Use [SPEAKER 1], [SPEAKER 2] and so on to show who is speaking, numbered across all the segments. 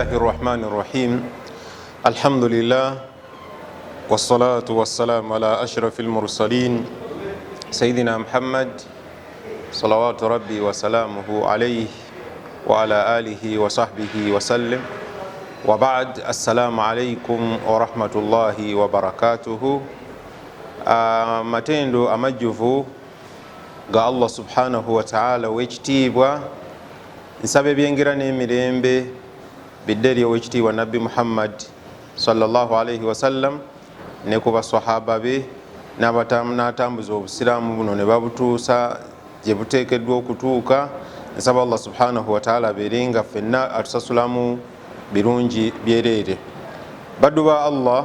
[SPEAKER 1] الله الرحمن الرحيم الحمد لله والصلاة والسلام على أشرف المرسلين سيدنا محمد صلوات ربي وسلامه عليه وعلى آله وصحبه وسلم وبعد السلام عليكم ورحمة الله وبركاته. matendo amajjuvu ga Allah subhanahu wa ta'ala wekitiibwa nsaba ebyengera n'emirembe bidderi owekitiibwa nabbi Muhammad sallallahu alaihi wasallam ne ku basahaba be n'abatambuza obusiraamu buno ne babutuusa gye buteekeddwa okutuuka. Nsaba Allah subhanahu wa ta'ala abeerenga ffenna atusasulamu birungi byereere. Baddu ba Allah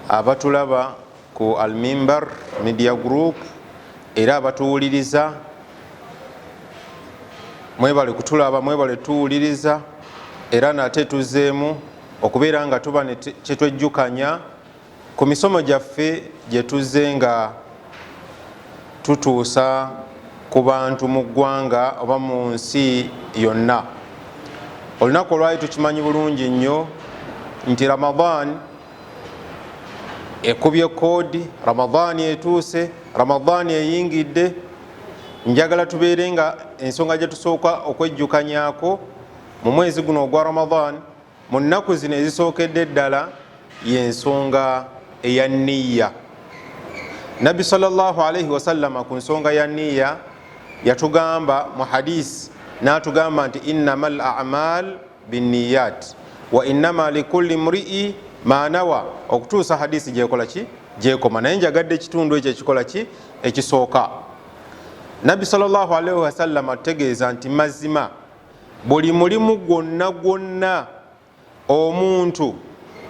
[SPEAKER 1] abatulaba ku Al-Mimbar Media Group era abatuwuliriza, mwebale kutulaba, mwebale tuwuliriza, era nate tuzeemu okubeera nga tuba kyetwejjukanya ku misomo gyaffe gye tuzze nga tutuusa ku bantu mu ggwanga oba mu nsi yonna. Olunaku olwali tukimanyi bulungi nnyo nti Ramadan ekubye koodi, Ramadani etuuse, Ramadani eyingidde. Njagala tubeere nga ensonga gye tusooka okwejjukanyako mu mwezi guno ogwa Ramadan, mu nnaku zino ezisookedde ddala, y'ensonga eya nniya. Nabbi sallallahu alaihi wasallama ku nsonga ya nniya yatugamba mu hadisi, n'atugamba nti innamal a'mal binniyat wa innama likulli mri'i ma nawa, okutuusa hadisi gyekola ki gyekoma. Naye njagadde ekitundu ekyo ekikola ki ekisooka. Nabbi sallallahu alaihi wasallam ategeeza nti mazima buli mulimu gwonna gwonna omuntu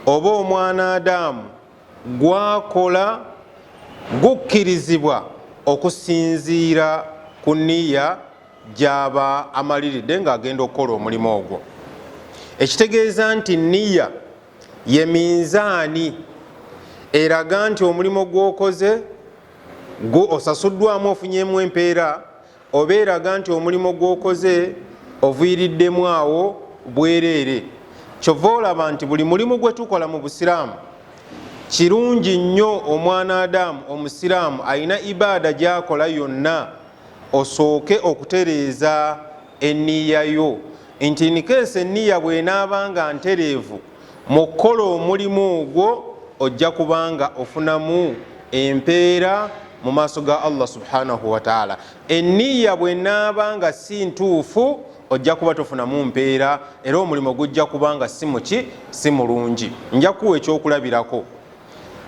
[SPEAKER 1] oba omwana Adamu gwakola gukkirizibwa okusinziira ku nniya gyaba amaliridde ng'agenda okukola omulimu ogwo. Ekitegeeza nti nniya ye minzaani eraga nti omulimu gwokoze osasuddwamu ofunyemu empeera, oba eraga nti omulimu gwokoze oviiriddemu awo bwereere. Kyova olaba nti buli mulimu gwe tukola mu busiraamu kirungi nnyo omwana Adamu omusiraamu alina ibaada gyakola yonna osooke okutereeza enniya yo, nti nikeesa enniya bw'enaaba nga ntereevu mu kukola omulimu ogwo ojja kubanga ofunamu empeera mu maaso ga Allah subhanahu wa ta'ala. Enniya bw'enaaba nga si ntuufu ojja kuba tofunamu mpeera, era omulimu gujja kubanga si mulungi. Nja kuwa ekyokulabirako.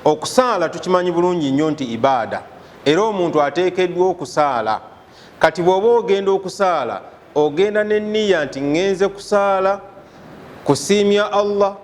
[SPEAKER 1] Okusaala tukimanyi bulungi nnyo nti ibaada, era omuntu ateekeddwa okusaala. Kati bw'oba ogenda okusaala ogenda n'enniya nti ngenze kusaala kusiimya Allah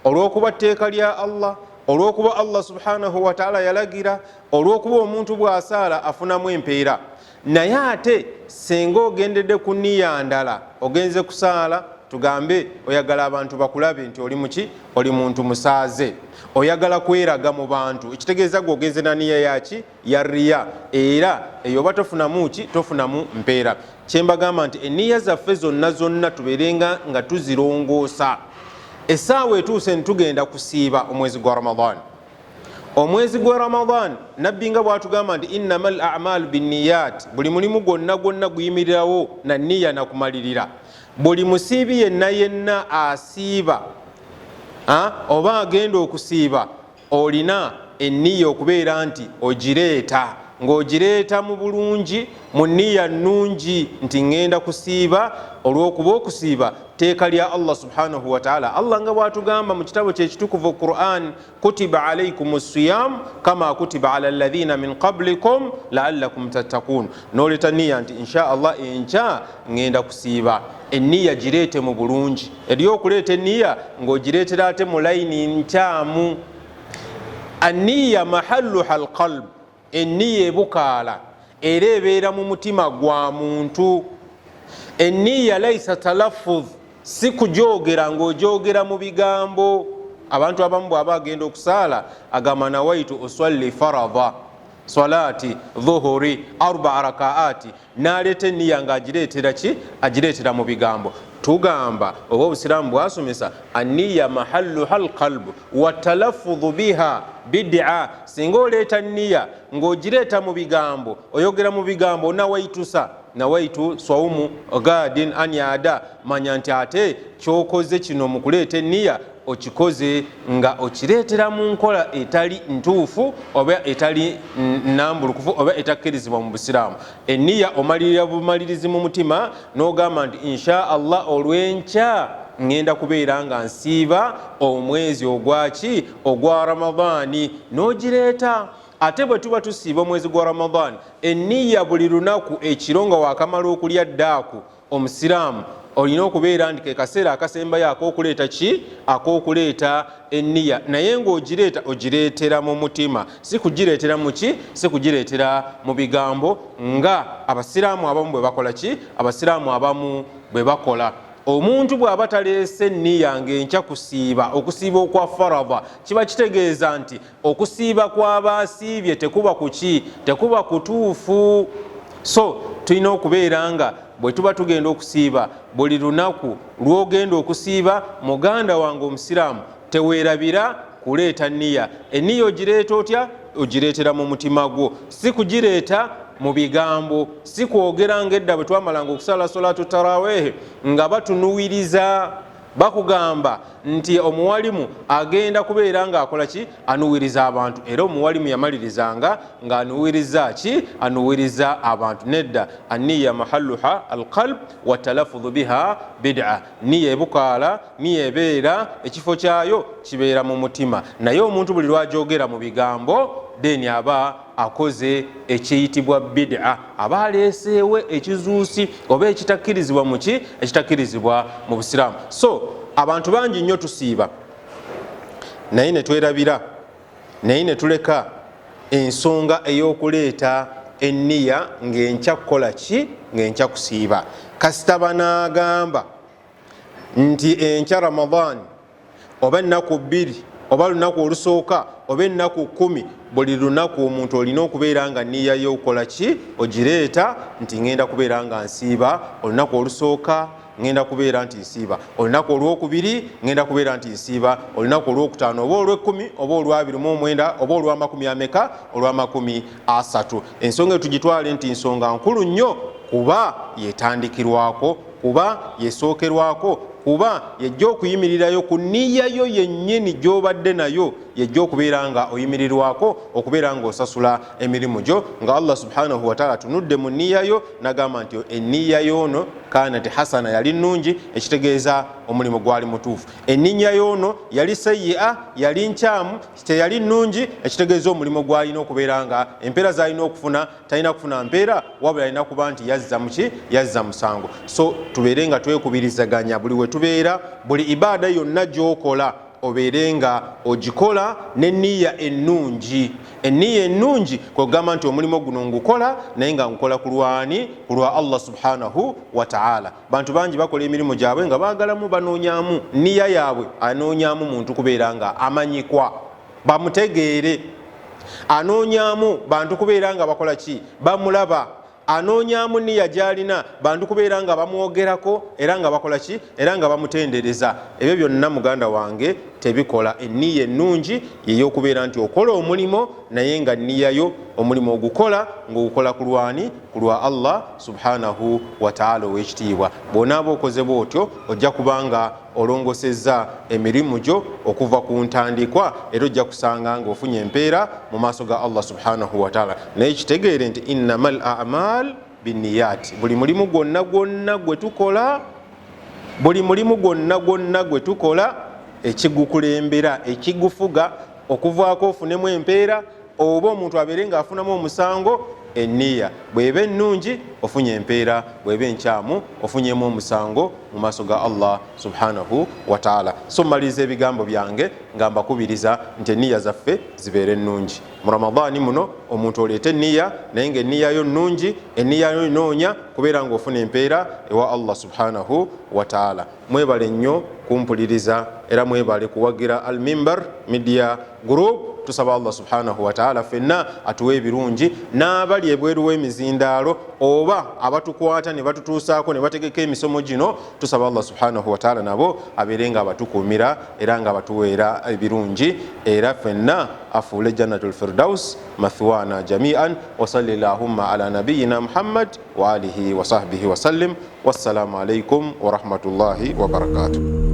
[SPEAKER 1] olw'okuba tteeka lya Allah, olw'okuba Allah subhanahu wa ta'ala yalagira, olw'okuba omuntu bw'asaala afunamu empeera. Naye ate senga ogendedde ku nniya ndala, ogenze kusaala, tugambe oyagala abantu bakulabe nti oli muki, oli muntu musaaze, oyagala kweraga mu bantu, ekitegeeza gwe ogenze na nniya yaki ya riya, era eyo oba tofunamu ki, tofunamu mpeera. Kyembagamba nti enniya zaffe zonna zonna tubeerenga nga tuzirongoosa. Essaawa etuuse ntugenda kusiiba omwezi gwa Ramadan. Omwezi gwa Ramadan nabbi nga bw'atugamba nti innamal a'mal binniyat, buli mulimu gwonna gwonna guyimirirawo na nniya na kumalirira. Buli musiibi yenna yenna asiiba oba agenda okusiiba olina enniya okubeera nti ogireeta, ng'ogireeta mu bulungi, mu nniya nnungi nti ngenda kusiiba olw'okuba okusiiba tteeka lya Allah subhanahu wa ta'ala. Allah nga bw'atugamba mu kitabo kye ekitukuvu Qur'an, kutiba alaykumus siyam kama kutiba ala alladhina min qablikum la'allakum tattaqun. N'oleta nniya nti insha Allah enkya ngenda kusiiba. Enniya gireete mu bulungi. Eri okuleeta enniya ng'ogireetera ate mu layini nkyamu. Anniya mahalluha alqalb, enniya ebukaala era ebeera mu mutima gwa muntu. Enniya laysa talaffuz, si kujoogera ng'ojoogera mu bigambo. Abantu abamu bw'aba agenda okusaala agamba nawaitu usalli faradha salati dhuhuri 4 rakaati, n'aleeta enniya ng'agireetera ki, agireetera mu bigambo. tugamba oba obusiraamu bwasomesa aniya mahalluha alqalbu watalaffudhu biha bid'a. Singa oleeta niya ng'ogireeta mu bigambo, oyogera mu bigambo nawaitusa nawaitu swaumu gadin an yada, manya nti ate kyokoze kino mu kuleeta niya okikoze nga okireetera mu nkola etali ntuufu oba etali nambulukufu oba etakkirizibwa mu busiraamu. Eniya omalirira bumalirizi mu mutima n'ogamba nti insha Allah olw'enkya ngenda kubeera nga nsiiba omwezi ogwaki ogwa Ramadhaani, n'ogireeta. Ate bwe tuba tusiiba omwezi gwa Ramadhaani, eniya buli lunaku ekiro nga waakamala okulya ddaaku, omusiraamu olina okubeera nti ke kaseera akasembayo ak'okuleeta ki? Ak'okuleeta eniya. Naye ng'ogireeta ogireetera mu mutima, si kugireetera mu ki? Si kugireetera mu bigambo nga abasiraamu abamu bwe bakola ki? Abasiraamu abamu bwe bakola. Omuntu bw'aba taleese niya ng'enkya kusiiba, okusiiba okwa faradha, kiba kitegeeza nti okusiiba kw'abasiibye tekuba kuki? Tekuba kutuufu. So tulina okubeera nga bwe tuba tugenda okusiiba, buli lunaku lw'ogenda okusiiba, muganda wange omusiraamu teweerabira kuleeta niya. Eniya ogireeta otya? Ogireetera mu mutima gwo, si kugireeta mu bigambo, si kwogera ng'edda bwe twamalanga okusala salatu tarawehe nga batunuwiriza, bakugamba nti omuwalimu agenda kubeera ng'akola ki? Anuwiriza abantu. Era omuwalimu yamalirizanga ng'anuwiriza ki? Anuwiriza abantu. Nedda, aniya mahalluha alqalb wa talaffudhu biha bid'a. Niya ebukaala, niya ebeera ekifo kyayo kibeera mu mutima. Naye omuntu buli lw'ajoogera mu bigambo deni aba akoze ekiyitibwa bid'a, aba aleeseewo ekizuusi oba ekitakkirizibwa mu ki? Ekitakkirizibwa mu busiraamu. So abantu bangi nnyo tusiiba naye ne twerabira, naye ne tuleka ensonga ey'okuleeta eniya ng'enkya kukola ki? Ng'enkya kusiiba. Kasita banaagamba nti enkya Ramadhaani oba ennaku 2 oba lunaku olusooka oba ennaku 10, buli lunaku omuntu olina okubeera nga niya y'okukola ki? Ogireeta nti ngenda kubeera nga nsiiba olunaku olusooka, ngenda kubeera nti nsiiba olunaku olwokubiri, ngenda kubeera nti nsiiba olunaku olwokutaano oba olw'ekkumi oba olwa29 oba olw'amakumi ameka? Olw'30. Ensonga etugitwale nti nsonga nkulu nnyo, kuba yetandikirwako, kuba yesookerwako, kuba yejja okuyimirirayo ku niya yo yennyini gy'obadde nayo, yejja okubeera nga oyimirirwako, okubeera nga osasula emirimu gyo, nga Allah subhanahu wa ta'ala atunudde mu niya yo n'agamba nti eniya y'ono kanat hasana, yali nnungi, ekitegeeza omulimu gwali mutuufu. Eniya y'ono yali sayyi'a, yali nkyamu, teyali nnungi, ekitegeeza omulimu gwalina okubeera nga empeera z'alina okufuna talina kufuna mpeera, wabula alina kuba nti yazza mu ki? Yazza musango. So tubeere nga twekubirizaganya buli we tubeera, buli ibaada yonna gy'okola obeere nga ogikola n'eniya ennungi. Eniya ennungi kwegamba nti omulimu guno ngukola naye nga ngukola ku lwani? Ku lwa Allah subhanahu wa ta'ala. Bantu bangi bakola emirimu gyabwe nga baagalamu banoonyaamu niya yaabwe, anoonyaamu muntu kubeera nga amanyikwa, bamutegeere. Anoonyaamu bantu kubeera nga bakola ki? Bamulaba. Anoonyaamu niya gy'alina bantu kubeera nga bamwogerako era nga bakola ki? Era nga bamutendereza. Ebyo byonna muganda wange tebikola. Eniya ennungi y'ey'okubeera nti okola omulimo naye nga niya yo omulimu ogukola ng'ogukola ku lwani? Ku lwa Allah subhanahu wa ta'ala ow'ekitiibwa. Bw'onaaba okoze bw'otyo ojja kubanga olongosezza emirimu gyo okuva ku ntandikwa, era ojja kusanga ng'ofunye empeera mu maaso ga Allah subhanahu wa ta'ala. Naye kitegeere nti innamal a'mal binniyat. Buli mulimu gwonna gwonna gwe tukola, buli mulimu gwonna gwonna gwe tukola, ekigukulembera, ekigufuga okuvaako ofunemu empeera oba omuntu abeere ng'afunamu omusango, eniya bw'eba ennungi ofunye empeera, bw'eba enkyamu ofunyemu omusango mu maaso ga Allah subhanahu wa ta'ala. So mmaliriza ebigambo byange nga mbakubiriza nti eniya zaffe zibeere ennungi. Mu Ramadhaani muno omuntu oleete eniya naye nga eniya yo nnungi, eniya yo inoonya kubeera ng'ofuna empeera ewa Allah subhanahu wa ta'ala. Mwebale nnyo kumpuliriza era mwebale kuwagira Al Mimbar Media Group tusaba Allah subhanahu wa ta'ala fenna atuwe ebirungi, n'abali ebweru w'emizindaalo oba abatukwata ne batutuusaako ne bategeka emisomo gino, tusaba Allah subhanahu wa ta'ala nabo abeerenga abatukuumira era nga abatuweera ebirungi, era fenna afuule jannatul firdaus mathwana jami'an. Wa sallallahumma ala nabiyyina Muhammad wa alihi wa sahbihi wa sallim. Wassalamu alaikum wa rahmatullahi wa barakatuh.